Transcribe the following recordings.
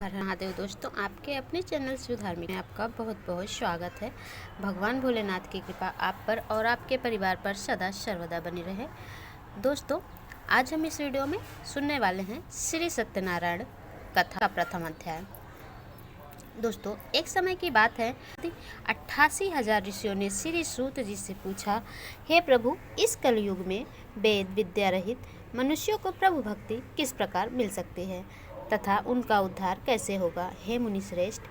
हर हर महादेव दोस्तों, आपके अपने चैनल सुधार्मिक में आपका बहुत बहुत स्वागत है। भगवान भोलेनाथ की कृपा आप पर और आपके परिवार पर सदा सर्वदा बनी रहे। दोस्तों, आज हम इस वीडियो में सुनने वाले हैं श्री सत्यनारायण कथा का प्रथम अध्याय। दोस्तों, एक समय की बात है, 88,000 ऋषियों ने श्री सूत जी से पूछा, हे प्रभु, इस कलयुग में वेद विद्या रहित मनुष्यों को प्रभु भक्ति किस प्रकार मिल सकती है तथा उनका उद्धार कैसे होगा। हे मुनि श्रेष्ठ,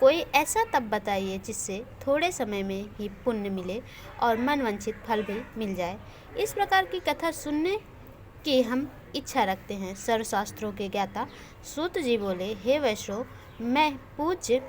कोई ऐसा तप बताइए जिससे थोड़े समय में ही पुण्य मिले और मनवांछित फल भी मिल जाए। इस प्रकार की कथा सुनने की हम इच्छा रखते हैं। सर्वशास्त्रों के ज्ञाता सूत जी बोले, हे वैष्णव, मैं पूज्य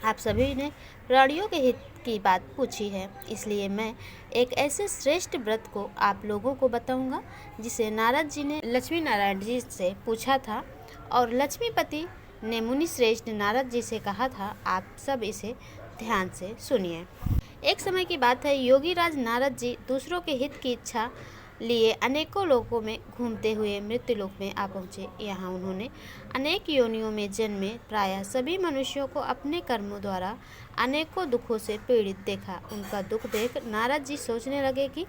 आप सभी ने प्राणियों के हित की बात पूछी है, इसलिए मैं एक ऐसे श्रेष्ठ व्रत को आप लोगों को बताऊंगा जिसे नारद जी ने लक्ष्मी नारायण जी से पूछा था और लक्ष्मीपति ने मुनि श्रेष्ठ नारद जी से कहा था। आप सब इसे ध्यान से सुनिए। एक समय की बात है, योगीराज नारद जी दूसरों के हित की इच्छा लिए अनेकों लोकों में घूमते हुए मृत्युलोक में आ पहुँचे। यहाँ उन्होंने अनेक योनियों में जन्मे प्रायः सभी मनुष्यों को अपने कर्मों द्वारा अनेकों दुखों से पीड़ित देखा। उनका दुख देख नारद जी सोचने लगे कि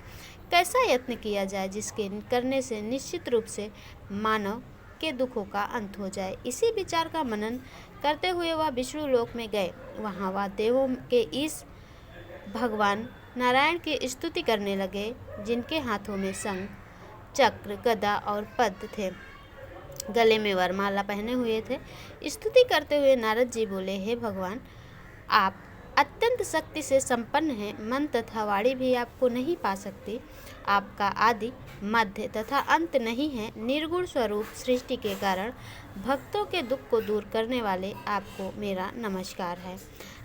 कैसा यत्न किया जाए जिसके करने से निश्चित रूप से मानव के दुखों का अंत हो जाए। इसी विचार का मनन करते हुए वह विष्णु लोक में गए। वहाँ वह देवों के ईश भगवान नारायण की स्तुति करने लगे, जिनके हाथों में शंख, चक्र, गदा और पद्म थे, गले में वरमाला पहने हुए थे। स्तुति करते हुए नारद जी बोले, हे भगवान, आप अत्यंत शक्ति से संपन्न हैं। मन तथा वाणी भी आपको नहीं पा सकती। आपका आदि मध्य तथा अंत नहीं है। निर्गुण स्वरूप सृष्टि के कारण भक्तों के दुख को दूर करने वाले आपको मेरा नमस्कार है।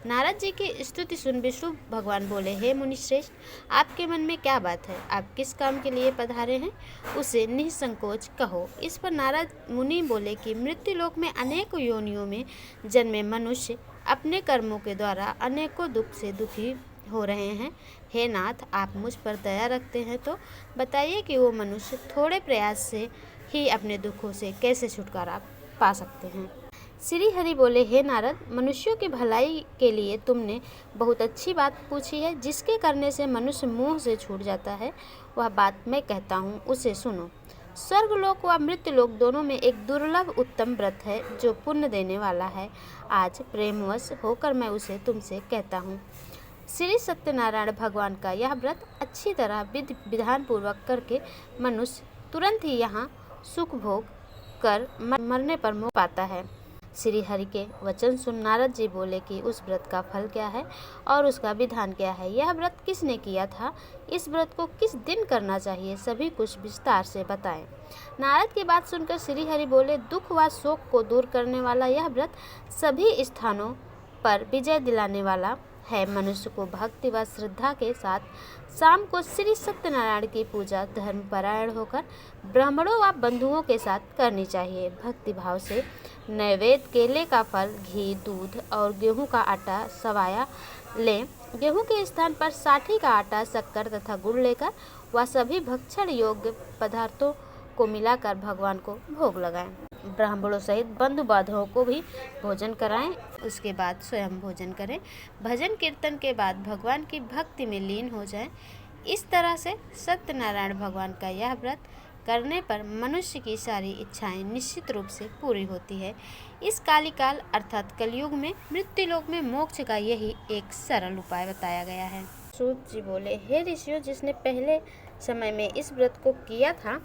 नारद जी की स्तुति सुन विष्णु भगवान बोले, हे मुनि श्रेष्ठ, आपके मन में क्या बात है? आप किस काम के लिए पधारे हैं, उसे निसंकोच कहो। इस पर नारद मुनि बोले कि मृत्युलोक में अनेक योनियों में जन्मे मनुष्य अपने कर्मों के द्वारा अनेकों दुख से दुखी हो रहे हैं। हे नाथ, आप मुझ पर दया रखते हैं तो बताइए कि वो मनुष्य थोड़े प्रयास से ही अपने दुखों से कैसे छुटकारा पा सकते हैं। श्री हरि बोले, हे नारद, मनुष्यों की भलाई के लिए तुमने बहुत अच्छी बात पूछी है। जिसके करने से मनुष्य मोह से छूट जाता है, वह बात मैं कहता हूँ, उसे सुनो। स्वर्गलोक व मृत्युलोक दोनों में एक दुर्लभ उत्तम व्रत है जो पुण्य देने वाला है। आज प्रेमवश होकर मैं उसे तुमसे कहता हूँ। श्री सत्यनारायण भगवान का यह व्रत अच्छी तरह विधान पूर्वक करके मनुष्य तुरंत ही यहाँ सुख भोग कर मरने पर मोक्ष पाता है। श्री हरि के वचन सुन नारद जी बोले कि उस व्रत का फल क्या है और उसका विधान क्या है। यह व्रत किसने किया था, इस व्रत को किस दिन करना चाहिए, सभी कुछ विस्तार से बताएं। नारद की बात सुनकर श्री हरि बोले, दुख व शोक को दूर करने वाला यह व्रत सभी स्थानों पर विजय दिलाने वाला है। मनुष्य को भक्ति व श्रद्धा के साथ शाम को श्री सत्यनारायण की पूजा धर्मपरायण होकर ब्राह्मणों व बंधुओं के साथ करनी चाहिए। भक्ति भाव से नैवेद्य केले का फल, घी, दूध और गेहूं का आटा सवाया लें। गेहूं के स्थान पर साठी का आटा, शक्कर तथा गुड़ लेकर वह सभी भक्षण योग्य पदार्थों को मिलाकर भगवान को भोग लगाएं। ब्राह्मणों सहित बंधु बांधवों को भी भोजन कराएं। उसके बाद स्वयं भोजन करें। भजन कीर्तन के बाद भगवान की भक्ति में लीन हो जाएं। इस तरह से सत्यनारायण भगवान का यह व्रत करने पर मनुष्य की सारी इच्छाएं निश्चित रूप से पूरी होती है। इस कालिकाल अर्थात कलयुग में मृत्युलोक में मोक्ष का यही एक सरल उपाय बताया गया है। सूत जी बोले, हे ऋषियों, जिसने पहले समय में इस व्रत को किया था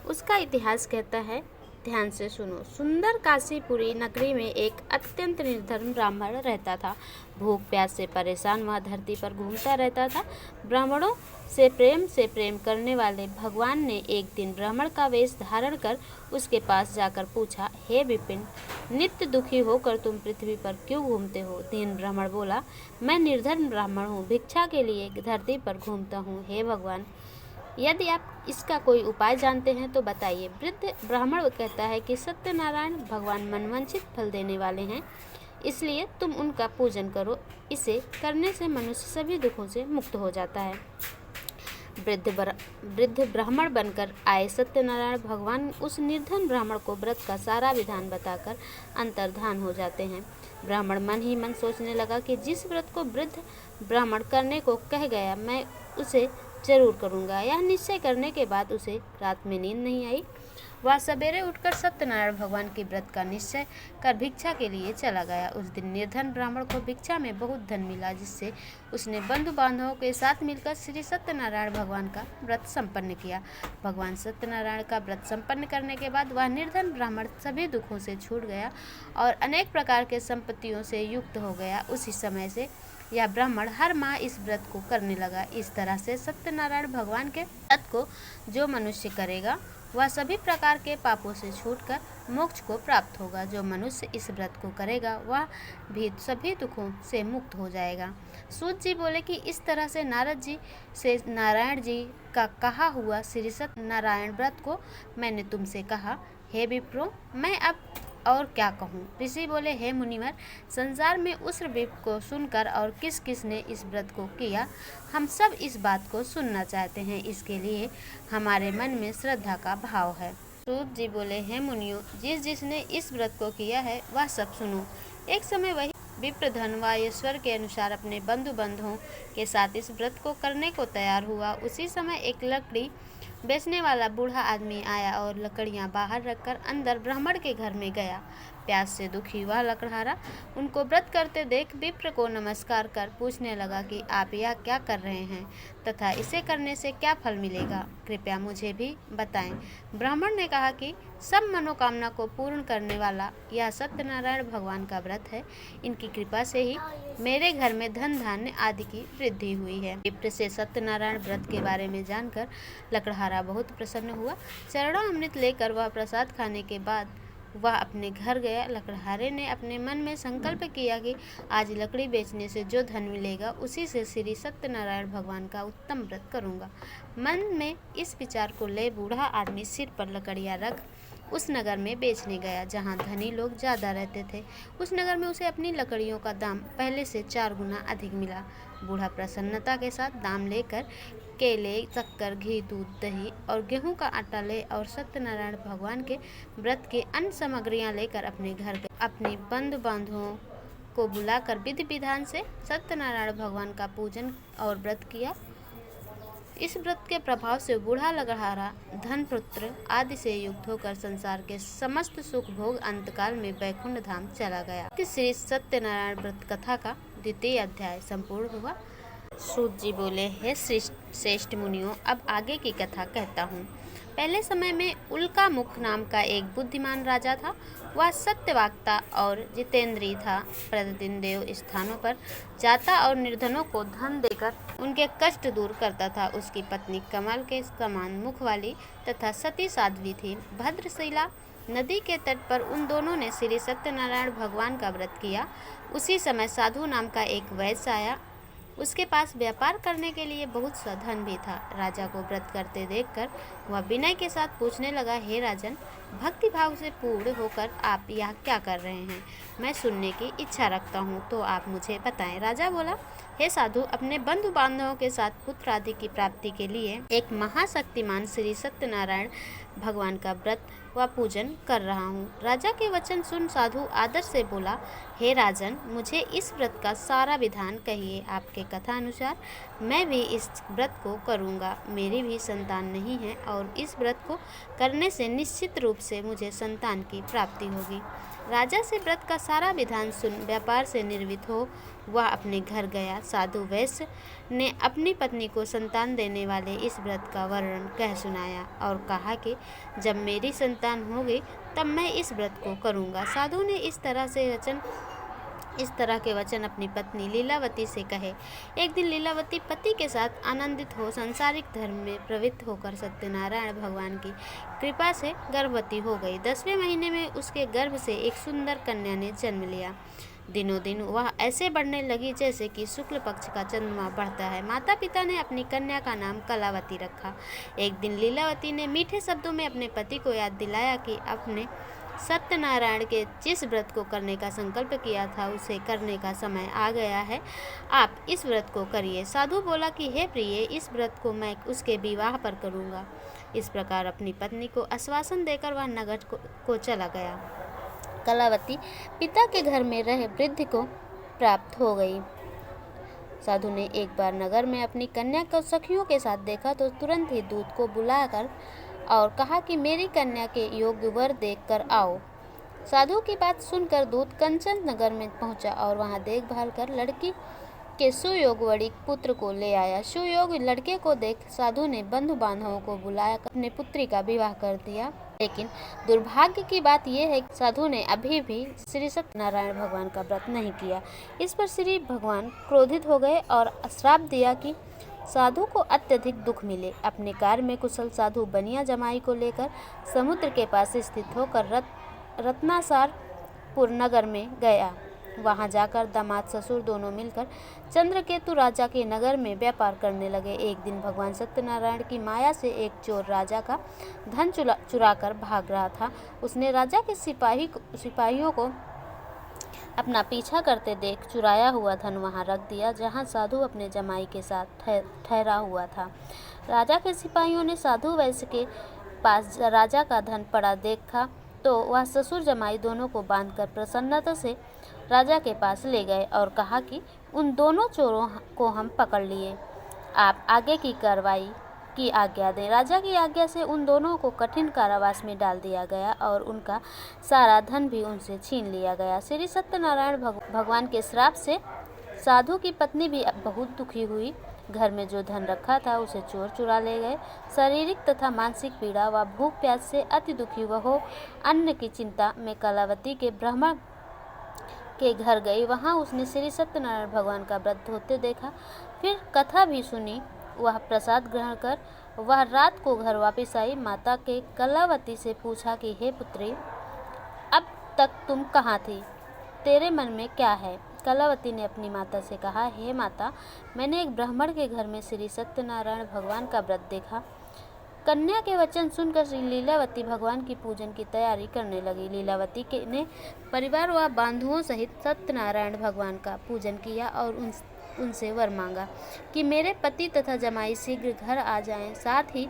उसका इतिहास कहता है, ध्यान से सुनो। सुंदर काशीपुरी नगरी में एक अत्यंत निर्धन ब्राह्मण रहता था। भूख प्यास से परेशान वह धरती पर घूमता रहता था। ब्राह्मणों से प्रेम करने वाले भगवान ने एक दिन ब्राह्मण का वेश धारण कर उसके पास जाकर पूछा, हे विपिन, नित्य दुखी होकर तुम पृथ्वी पर क्यों घूमते हो? दीन ब्राह्मण बोला, मैं निर्धन ब्राह्मण हूँ, भिक्षा के लिए धरती पर घूमता हूँ। हे भगवान, यदि आप इसका कोई उपाय जानते हैं तो बताइए। वृद्ध ब्राह्मण कहता है कि सत्यनारायण भगवान मनवांछित फल देने वाले हैं, इसलिए तुम उनका पूजन करो। इसे करने से मनुष्य सभी दुखों से मुक्त हो जाता है। वृद्ध ब्राह्मण बनकर आए सत्यनारायण भगवान उस निर्धन ब्राह्मण को व्रत का सारा विधान बताकर अंतर्धान हो जाते हैं। ब्राह्मण मन ही मन सोचने लगा कि जिस व्रत को वृद्ध ब्राह्मण करने को कह गया मैं उसे जरूर करूँगा। यह निश्चय करने के बाद उसे रात में नींद नहीं आई। वह सवेरे उठकर सत्यनारायण भगवान के व्रत का निश्चय कर भिक्षा के लिए चला गया। उस दिन निर्धन ब्राह्मण को भिक्षा में बहुत धन मिला, जिससे उसने बंधु बांधवों के साथ मिलकर श्री सत्यनारायण भगवान का व्रत संपन्न किया। भगवान सत्यनारायण का व्रत संपन्न करने के बाद वह निर्धन ब्राह्मण सभी दुखों से छूट गया और अनेक प्रकार के संपत्तियों से युक्त हो गया। उसी समय से यह ब्राह्मण हर माह इस व्रत को करने लगा। इस तरह से सत्यनारायण भगवान के व्रत को जो मनुष्य करेगा वह सभी प्रकार के पापों से छूटकर मोक्ष को प्राप्त होगा। जो मनुष्य इस व्रत को करेगा वह भी सभी दुखों से मुक्त हो जाएगा। सूत जी बोले कि इस तरह से नारद जी से नारायण जी का कहा हुआ श्री सत्यनारायण व्रत को मैंने तुमसे कहा। हे विप्रो, मैं अब और क्या कहूँ। ऋषि बोले, हे मुनिवर, संसार में उस व्रत को सुनकर और किस किस ने इस व्रत को किया, हम सब इस बात को सुनना चाहते हैं। इसके लिए हमारे मन में श्रद्धा का भाव है। सूत जी बोले, हे मुनियों, जिसने इस व्रत को किया है वह सब सुनो। एक समय वही विप्रधन वायुश्वर के अनुसार अपने बंधु बांधवों के साथ इस व्रत को करने को तैयार हुआ। उसी समय एक लकड़ी बेचने वाला बूढ़ा आदमी आया और लकड़ियां बाहर रखकर अंदर ब्राह्मण के घर में गया। प्यास से दुखी वह लकड़हारा उनको व्रत करते देख विप्र को नमस्कार कर पूछने लगा कि आप यह क्या कर रहे हैं तथा इसे करने से क्या फल मिलेगा, कृपया मुझे भी बताएं। ब्राह्मण ने कहा कि सब मनोकामना को पूर्ण करने वाला यह सत्यनारायण भगवान का व्रत है। इनकी कृपा से ही मेरे घर में धन धान्य आदि की वृद्धि हुई है। विप्र से सत्यनारायण व्रत के बारे में जानकर लकड़हारा बहुत प्रसन्न हुआ। चरणामृत लेकर वह प्रसाद खाने के बाद वह अपने घर गया। लकड़हारे ने अपने मन में संकल्प किया कि आज लकड़ी बेचने से जो धन मिलेगा उसी से श्री सत्यनारायण भगवान का उत्तम व्रत करूंगा। मन में इस विचार को ले बूढ़ा आदमी सिर पर लकड़ियां रख उस नगर में बेचने गया जहाँ धनी लोग ज़्यादा रहते थे। उस नगर में उसे अपनी लकड़ियों का दाम पहले से 4 गुना अधिक मिला। बूढ़ा प्रसन्नता के साथ दाम लेकर केले, शक्कर, घी, दूध, दही और गेहूं का आटा ले और सत्यनारायण भगवान के व्रत की अन्य सामग्रियां लेकर अपने घर गए। अपने बंधु बांधवों को बुलाकर विधि विधान से सत्यनारायण भगवान का पूजन और व्रत किया। इस व्रत के प्रभाव से बूढ़ा लकड़हारा धन पुत्र आदि से युक्त होकर संसार के समस्त सुख भोग अंतकाल में वैकुंठ धाम चला गया। श्री सत्यनारायण व्रत कथा का 2वां अध्याय संपूर्ण हुआ। सूत जी बोले, हे श्रेष्ठ मुनियों, अब आगे की कथा कहता हूँ। पहले समय में उल्कामुख नाम का एक बुद्धिमान राजा था। वह सत्यवाक्ता और जितेंद्रीय था। प्रतिदिन देव स्थानों पर जाता और निर्धनों को धन देकर उनके कष्ट दूर करता था। उसकी पत्नी कमल के समान मुख वाली तथा सती साध्वी थी। भद्रशिला नदी के तट पर उन दोनों ने श्री सत्यनारायण भगवान का व्रत किया। उसी समय साधु नाम का एक वैश्य आया। उसके पास व्यापार करने के लिए बहुत सा धन भी था। राजा को व्रत करते देखकर वह विनय के साथ पूछने लगा, हे राजन, भक्ति भाव से पूर्ण होकर आप यह क्या कर रहे हैं? मैं सुनने की इच्छा रखता हूँ, तो आप मुझे बताएं। राजा बोला, हे साधु, अपने बंधु बांधवों के साथ पुत्र आदि की प्राप्ति के लिए एक महाशक्तिमान श्री सत्यनारायण भगवान का व्रत व पूजन कर रहा हूँ। राजा के वचन सुन साधु आदर से बोला, हे राजन, मुझे इस व्रत का सारा विधान कहिए। आपके कथा अनुसार मैं भी इस व्रत को करूँगा। मेरी भी संतान नहीं है और इस व्रत को करने से निश्चित रूप से मुझे संतान की प्राप्ति होगी। राजा से व्रत का सारा विधान सुन व्यापार से निर्वित हो वह अपने घर गया। साधु वैश्य ने अपनी पत्नी को संतान देने वाले इस व्रत का वर्णन कह सुनाया और कहा कि जब मेरी संतान होगी तब मैं इस व्रत को करूँगा। साधु ने इस तरह के वचन अपनी पत्नी लीलावती से कहे। एक दिन लीलावती पति के साथ आनंदित हो संसारिक धर्म में प्रवृत्त होकर सत्यनारायण भगवान की कृपा से गर्भवती हो गई। 10वें महीने में उसके गर्भ से एक सुंदर कन्या ने जन्म लिया। दिनों दिन वह ऐसे बढ़ने लगी जैसे कि शुक्ल पक्ष का चंद्रमा बढ़ता है। माता पिता ने अपनी कन्या का नाम कलावती रखा। एक दिन लीलावती ने मीठे शब्दों में अपने पति को याद दिलाया कि अपने सत्यनारायण के जिस व्रत को करने का संकल्प किया था उसे करने का समय आ गया है, आप इस व्रत को करिए। साधु बोला कि हे प्रिय, इस व्रत को मैं उसके विवाह पर करूँगा। इस प्रकार अपनी पत्नी को आश्वासन देकर वह नगर को चला गया। कलावती पिता के घर में रहे वृद्ध को प्राप्त हो गई। साधु ने एक बार नगर में अपनी कन्या को सखियों के साथ देखा तो तुरंत ही दूत को बुलाकर और कहा कि मेरी कन्या के योग्य वर देखकर आओ। साधु की बात सुनकर दूत कंचन नगर में पहुंचा और वहां देखभाल कर लड़की के सुयोग्य पुत्र को ले आया। सुयोग्य लड़के को देख साधु ने बंधु बांधवों को बुलाकर अपने पुत्री का विवाह कर दिया। लेकिन दुर्भाग्य की बात यह है कि साधु ने अभी भी श्री सत्यनारायण भगवान का व्रत नहीं किया। इस पर श्री भगवान क्रोधित हो गए और श्राप दिया कि साधु को अत्यधिक दुख मिले। अपने कार्य में कुशल साधु बनिया जमाई को लेकर समुद्र के पास स्थित होकर रत्नासारपुर नगर में गया। वहां जाकर दामाद ससुर दोनों मिलकर चंद्रकेतु राजा के नगर में व्यापार करने लगे। एक दिन भगवान सत्यनारायण की माया से एक चोर राजा का धन चुराकर भाग रहा था। उसने राजा के सिपाहियों को अपना पीछा करते देख चुराया हुआ धन वहां रख दिया जहां साधु अपने जमाई के साथ ठहरा हुआ था। राजा के सिपाहियों ने साधु वैश्य के पास राजा का धन पड़ा देखा तो वह ससुर जमाई दोनों को बांधकर प्रसन्नता से राजा के पास ले गए और कहा कि उन दोनों चोरों को हम पकड़ लिए, आप आगे की कार्रवाई की आज्ञा दें। राजा की आज्ञा से उन दोनों को कठिन कारावास में डाल दिया गया और उनका सारा धन भी उनसे छीन लिया गया। श्री सत्यनारायण भगवान के श्राप से साधु की पत्नी भी बहुत दुखी हुई। घर में जो धन रखा था उसे चोर चुरा ले गए। शारीरिक तथा मानसिक पीड़ा व भूख प्यास से अति दुखी वह अन्न की चिंता में कलावती के ब्राह्मण के घर गई। वहां उसने श्री सत्यनारायण भगवान का व्रत होते देखा, फिर कथा भी सुनी। वह प्रसाद ग्रहण कर वह रात को घर वापस आई। माता के कलावती से पूछा कि हे पुत्री, अब तक तुम कहाँ थी, तेरे मन में क्या है? कलावती ने अपनी माता से कहा, हे माता, मैंने एक ब्राह्मण के घर में श्री सत्यनारायण भगवान का व्रत देखा। कन्या के वचन सुनकर श्री लीलावती भगवान की पूजन की तैयारी करने लगी। लीलावती ने परिवार व बांधुओं सहित सत्यनारायण भगवान का पूजन किया और उनसे वर मांगा कि मेरे पति तथा जमाई शीघ्र घर आ जाएं। साथ ही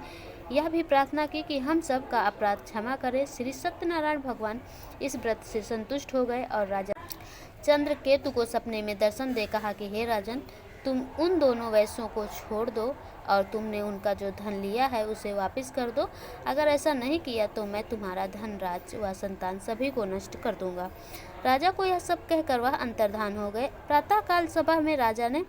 यह भी प्रार्थना की कि हम सब का अपराध क्षमा करें। श्री सत्यनारायण भगवान इस व्रत से संतुष्ट हो गए और राजा चंद्रकेतु को सपने में दर्शन दे कहा कि हे राजन, तुम उन दोनों वैश्यों को छोड़ दो और तुमने उनका जो धन लिया है उसे वापस कर दो। अगर ऐसा नहीं किया तो मैं तुम्हारा धन, राज्य व संतान सभी को नष्ट कर दूंगा। राजा को यह सब कहकर वह अंतर्धान हो गए। प्रातःकाल सभा में राजा ने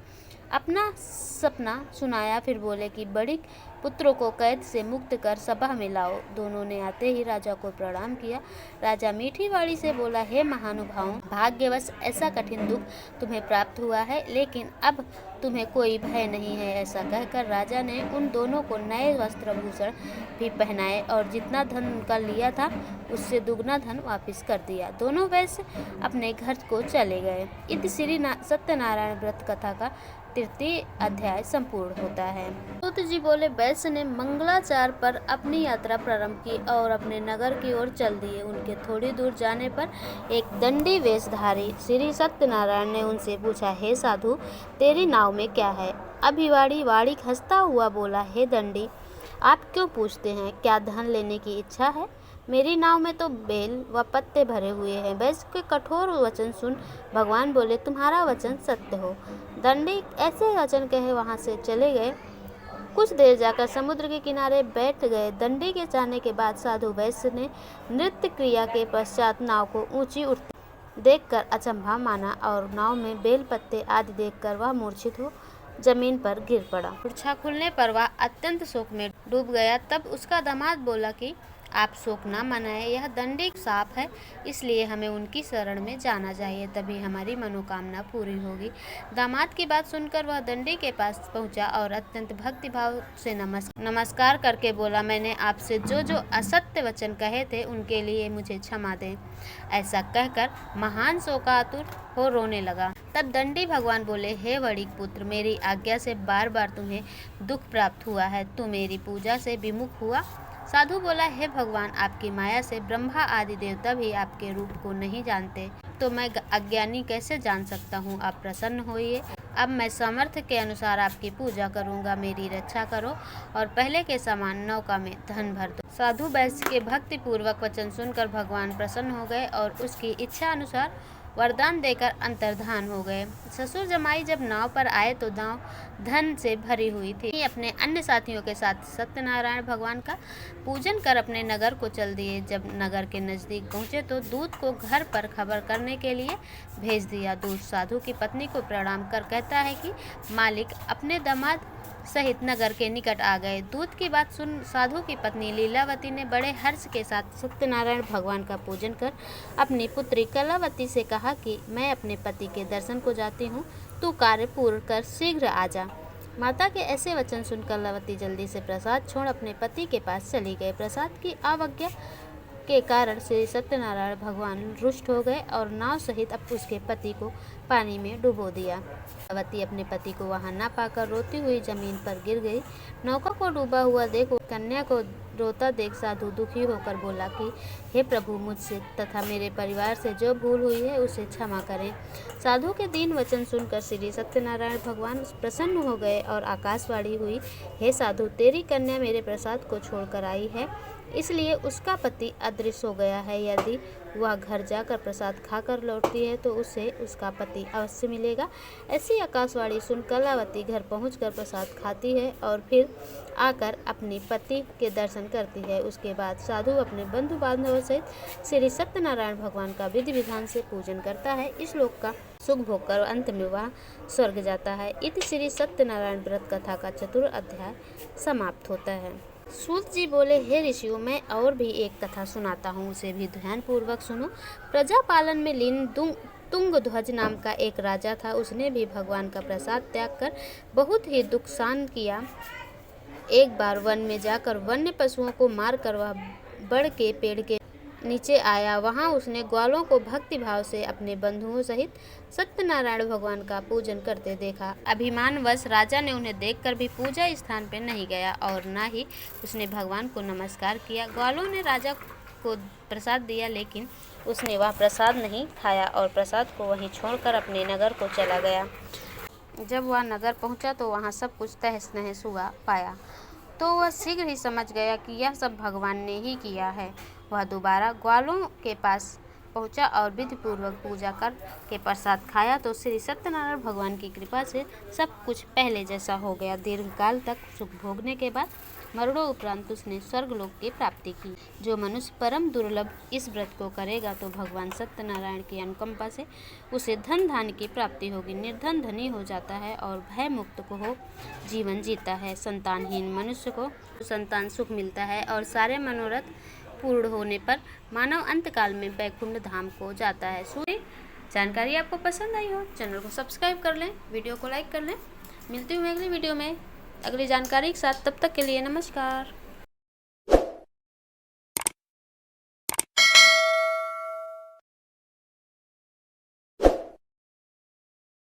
अपना सपना सुनाया, फिर बोले कि बड़ी पुत्रों को कैद से मुक्त कर सभा में लाओ। दोनों ने आते ही राजा को प्रणाम किया। राजा मीठी वाणी से बोला, हे महानुभावों, भाग्यवश ऐसा कठिन दुख तुम्हें प्राप्त हुआ है, लेकिन अब तुम्हें कोई भय नहीं है। ऐसा कहकर राजा ने उन दोनों को नए वस्त्र भूषण भी पहनाए और जितना धन उनका लिया था उससे दुगना धन वापस कर दिया। दोनों वैश्य अपने घर को चले गए। इति श्री सत्यनारायण व्रत कथा का तृतीय अध्याय संपूर्ण होता है। सूत जी बोले, वैश्य ने मंगलाचार पर अपनी यात्रा प्रारंभ की और अपने नगर की ओर चल दिए। उनके थोड़ी दूर जाने पर एक दंडी वेशधारी श्री सत्यनारायण ने उनसे पूछा, हे साधु, तेरी नाव में क्या है? अभिवाड़ी वाड़ी हंसता हुआ बोला, हे दंडी, आप क्यों पूछते हैं? क्या धन लेने की इच्छा है? मेरी नाव में तो बेल व पत्ते भरे हुए हैं। वैश्य के कठोर वचन सुन भगवान बोले, तुम्हारा वचन सत्य हो। दंडी ऐसे वचन कहे वहां से चले गए। कुछ देर जाकर समुद्र के किनारे बैठ गए। दंडी के जाने के बाद साधु वैश्य ने नृत्य क्रिया के पश्चात नाव को ऊंची उठती देखकर अचंभा माना और नाव में बेल पत्ते आदि देखकर वह मूर्छित हो जमीन पर गिर पड़ा। मूर्छा खुलने पर वह अत्यंत शोक में डूब गया। तब उसका दामाद बोला कि आप शोक ना मनाएं, यह दंडी साफ है, इसलिए हमें उनकी शरण में जाना चाहिए, तभी हमारी मनोकामना पूरी होगी। दामाद की बात सुनकर वह दंडी के पास पहुंचा और अत्यंत भक्तिभाव से नमस्कार करके बोला, मैंने आपसे जो जो असत्य वचन कहे थे उनके लिए मुझे क्षमा दें। ऐसा कहकर महान शोकातुर हो रोने लगा। तब दंडी भगवान बोले, हे वणिक पुत्र, मेरी आज्ञा से बार बार तुम्हें दुख प्राप्त हुआ है। तू मेरी पूजा से विमुख हुआ साधु बोला, हे भगवान, आपकी माया से ब्रह्मा आदि देवता भी आपके रूप को नहीं जानते, तो मैं अज्ञानी कैसे जान सकता हूँ। आप प्रसन्न होइए, अब मैं सामर्थ्य के अनुसार आपकी पूजा करूँगा। मेरी रक्षा करो और पहले के समान नौका में धन भर दो। साधु वैश्य के भक्ति पूर्वक वचन सुनकर भगवान प्रसन्न हो गए और उसकी इच्छा अनुसार वरदान देकर अंतर्धान हो गए। ससुर जमाई जब नाव पर आए तो नाव धन से भरी हुई थी। अपने अन्य साथियों के साथ सत्यनारायण भगवान का पूजन कर अपने नगर को चल दिए। जब नगर के नज़दीक पहुँचे तो दूत को घर पर खबर करने के लिए भेज दिया। दूत साधु की पत्नी को प्रणाम कर कहता है कि मालिक अपने दामाद सहित नगर के निकट आ गए। दूत की बात सुन साधु की पत्नी लीलावती ने बड़े हर्ष के साथ सत्यनारायण भगवान का पूजन कर अपनी पुत्री कलावती से कहा कि मैं अपने पति के दर्शन को जाती हूँ, तू कार्य पूर्ण कर शीघ्र आ जा। माता के ऐसे वचन सुन कलावती जल्दी से प्रसाद छोड़ अपने पति के पास चली गई। प्रसाद की अवज्ञा के कारण श्री सत्यनारायण भगवान रुष्ट हो गए और नाव सहित अब उसके पति को पानी में डुबो दिया। कलावती अपने पति को वहां न पाकर रोती हुई जमीन पर गिर गई। नौका को डूबा हुआ देख कन्या को रोता देख साधु दुखी होकर बोला कि हे प्रभु, मुझसे तथा मेरे परिवार से जो भूल हुई है उसे क्षमा करें। साधु के दीन वचन सुनकर श्री सत्यनारायण भगवान प्रसन्न हो गए और आकाशवाणी हुई, हे साधु, तेरी कन्या मेरे प्रसाद को छोड़कर आई है, इसलिए उसका पति अदृश्य हो गया है। यदि वह घर जाकर प्रसाद खाकर लौटती है तो उसे उसका पति अवश्य मिलेगा। ऐसी आकाशवाणी सुन कलावती घर पहुंचकर प्रसाद खाती है और फिर आकर अपने पति के दर्शन करती है। उसके बाद साधु अपने बंधु बांधवों सहित श्री सत्यनारायण भगवान का विधि विधान से पूजन करता है। इस लोक का सुख भोग कर अंत में वह स्वर्ग जाता है। इति श्री सत्यनारायण व्रत कथा का 4वां अध्याय समाप्त होता है। सूत जी बोले, हे ऋषियों, मैं और भी एक कथा सुनाता हूँ, उसे भी ध्यान पूर्वक सुनो। प्रजा पालन में लीन तुंगध्वज नाम का एक राजा था। उसने भी भगवान का प्रसाद त्याग कर बहुत ही दुख सहन किया। एक बार वन में जाकर वन्य पशुओं को मार कर वह बड़ के पेड़ के नीचे आया। वहां उसने ग्वालों को भक्ति भाव से अपने बंधुओं सहित सत्यनारायण भगवान का पूजन करते देखा। अभिमानवश राजा ने उन्हें देखकर भी पूजा स्थान पर नहीं गया और न ही उसने भगवान को नमस्कार किया। ग्वालों ने राजा को प्रसाद दिया, लेकिन उसने वह प्रसाद नहीं खाया और प्रसाद को वहीं छोड़कर अपने नगर को चला गया। जब वह नगर पहुंचा तो वहां सब कुछ तहस नहस हुआ पाया, तो वह शीघ्र ही समझ गया कि यह सब भगवान ने ही किया है। वह दोबारा ग्वालों के पास पहुंचा और विधि पूर्वक पूजा कर के प्रसाद खाया तो श्री सत्यनारायण भगवान की कृपा से सब कुछ पहले जैसा हो गया। दीर्घकाल तक सुख भोगने के बाद मरणों उपरांत उसने स्वर्गलोक की प्राप्ति की। जो मनुष्य परम दुर्लभ इस व्रत को करेगा तो भगवान सत्यनारायण की अनुकंपा से उसे धन धान्य की प्राप्ति होगी। निर्धन धनी हो जाता है और भय मुक्त को हो जीवन जीता है। संतानहीन मनुष्य को संतान सुख मिलता है और सारे मनोरथ पूर्ण होने पर मानव अंतकाल में वैकुंठ धाम को जाता है। जानकारी आपको पसंद आई हो, चैनल को सब्सक्राइब कर लें, वीडियो को लाइक कर लें। मिलती हूँ अगली वीडियो में अगली जानकारी के साथ। तब तक के लिए नमस्कार।